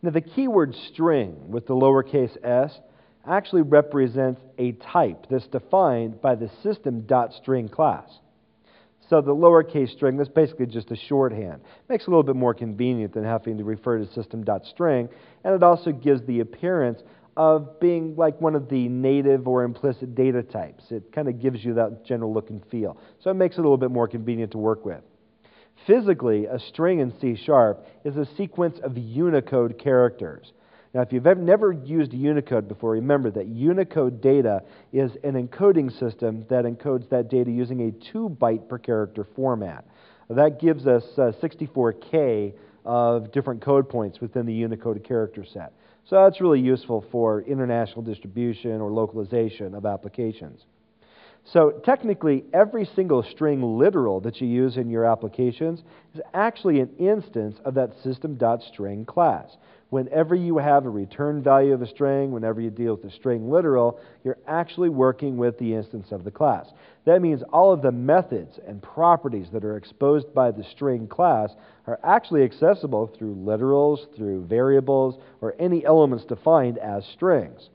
Now the keyword string with the lowercase s actually represents a type that's defined by the system.string class. So the lowercase string, that's basically just a shorthand. Makes it a little bit more convenient than having to refer to system.string, and it also gives the appearance of being like one of the native or implicit data types. It kind of gives you that general look and feel. So it makes it a little bit more convenient to work with. Physically, a string in C# is a sequence of Unicode characters. Now, if you've never used Unicode before, remember that Unicode data is an encoding system that encodes that data using a 2-byte per character format. That gives us 64K of different code points within the Unicode character set. So that's really useful for international distribution or localization of applications. So technically, every single string literal that you use in your applications is actually an instance of that system.string class. Whenever you have a return value of a string, whenever you deal with a string literal, you're actually working with the instance of the class. That means all of the methods and properties that are exposed by the string class are actually accessible through literals, through variables, or any elements defined as strings.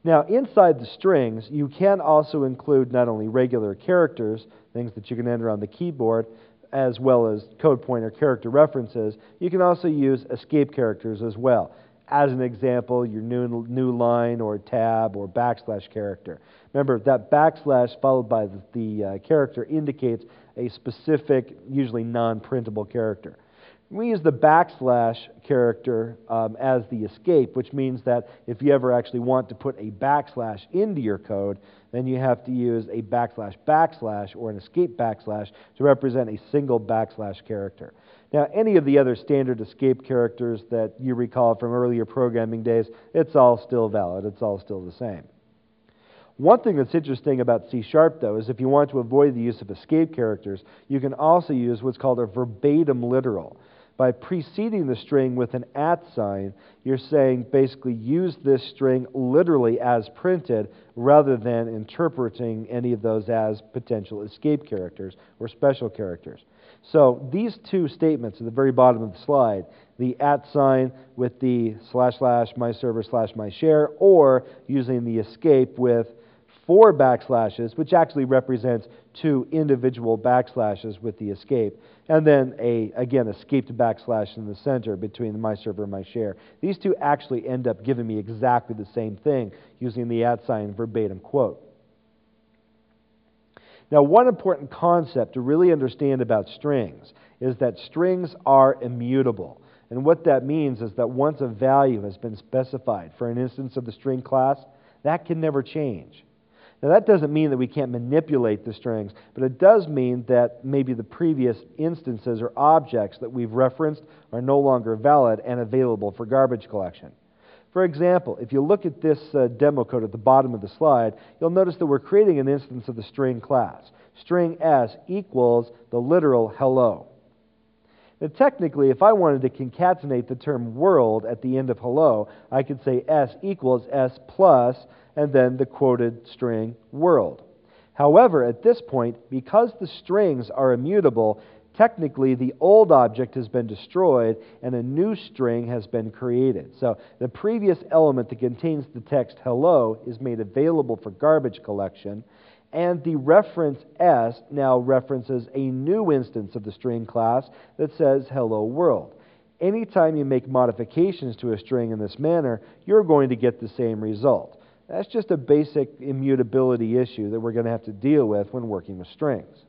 Now, inside the strings, you can also include not only regular characters, things that you can enter on the keyboard, as well as code pointer character references. You can also use escape characters as well. As an example, your new line or tab or backslash character. Remember, that backslash followed by the character indicates a specific, usually non-printable character. We use the backslash character as the escape, which means that if you ever actually want to put a backslash into your code, then you have to use a backslash or an escape backslash to represent a single backslash character. Now, any of the other standard escape characters that you recall from earlier programming days, it's all still valid. It's all still the same. One thing that's interesting about C# though is if you want to avoid the use of escape characters, you can also use what's called a verbatim literal. By preceding the string with an @ sign, you're saying basically use this string literally as printed rather than interpreting any of those as potential escape characters or special characters. So these two statements at the very bottom of the slide, the @ sign with the / myserver / myshare, or using the escape with 4 backslashes, which actually represents 2 individual backslashes with the escape, and then again, escaped backslash in the center between the myserver and myshare. These two actually end up giving me exactly the same thing using the @ sign verbatim quote. Now, one important concept to really understand about strings is that strings are immutable. And what that means is that once a value has been specified for an instance of the string class, that can never change. Now, that doesn't mean that we can't manipulate the strings, but it does mean that maybe the previous instances or objects that we've referenced are no longer valid and available for garbage collection. For example, if you look at this demo code at the bottom of the slide, you'll notice that we're creating an instance of the string class. String s equals the literal hello. Now, technically, if I wanted to concatenate the term world at the end of hello, I could say s equals s plus and then the quoted string world. However, at this point, because the strings are immutable, technically the old object has been destroyed and a new string has been created. So the previous element that contains the text hello is made available for garbage collection, and the reference s now references a new instance of the string class that says hello world. Anytime you make modifications to a string in this manner, you're going to get the same result. That's just a basic immutability issue that we're going to have to deal with when working with strings.